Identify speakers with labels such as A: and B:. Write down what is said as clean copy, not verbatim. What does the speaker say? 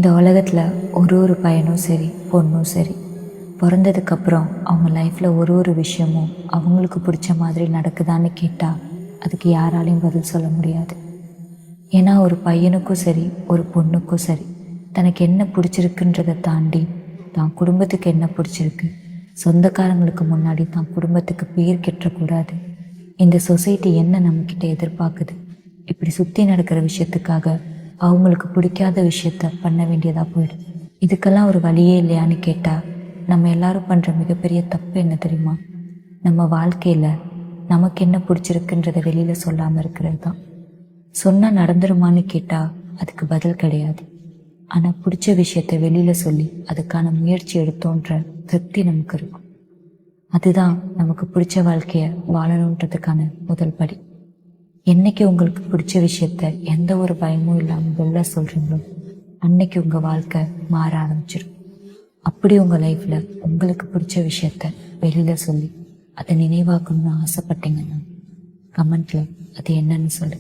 A: இந்த உலகத்தில் ஒரு பையனும் சரி பொண்ணும் சரி பிறந்ததுக்கப்புறம் அவங்க லைஃப்பில் ஒரு விஷயமும் அவங்களுக்கு பிடிச்ச மாதிரி நடக்குதான்னு கேட்டால் அதுக்கு யாராலையும் பதில் சொல்ல முடியாது. ஏன்னா ஒரு பையனுக்கும் சரி ஒரு பொண்ணுக்கும் சரி தனக்கு என்ன பிடிச்சிருக்குன்றதை தாண்டி தான் குடும்பத்துக்கு என்ன பிடிச்சிருக்கு, சொந்தக்காரங்களுக்கு முன்னாடி தான் குடும்பத்துக்கு பேர் கெட்டக்கூடாது, இந்த சொசைட்டி என்ன நம்மக்கிட்ட எதிர்பார்க்குது, இப்படி சுற்றி நடக்கிற விஷயத்துக்காக அவங்களுக்கு பிடிக்காத விஷயத்த பண்ண வேண்டியதாக போயிடும். இதுக்கெல்லாம் ஒரு வழியே இல்லையான்னு கேட்டால் நம்ம எல்லாரும் பண்ணுற மிகப்பெரிய தப்பு என்ன தெரியுமா? நம்ம வாழ்க்கையில் நமக்கு என்ன பிடிச்சிருக்குன்றதை வெளியில் சொல்லாமல் இருக்கிறது தான். சொன்னால் நடந்துருமான்னு கேட்டால் அதுக்கு பதில் கிடையாது. ஆனால் பிடிச்ச விஷயத்த வெளியில் சொல்லி அதுக்கான முயற்சி எடுத்தோன்ற திருப்தி நமக்கு இருக்கும். அதுதான் நமக்கு பிடிச்ச வாழ்க்கையை வாழணுன்றதுக்கான முதல் படி. என்னைக்கு உங்களுக்கு பிடிச்ச விஷயத்த எந்த ஒரு பயமும் இல்லாமல் வெளில சொல்கிறீங்களோ அன்னைக்கு உங்கள் வாழ்க்கை மாற ஆரம்பிச்சிடும். அப்படி உங்கள் லைஃப்பில் உங்களுக்கு பிடிச்ச விஷயத்த வெளியில் சொல்லி அதை நினைவாக்கணும்னு ஆசைப்பட்டீங்கன்னா கமெண்ட்டில் அது என்னன்னு சொல்லு.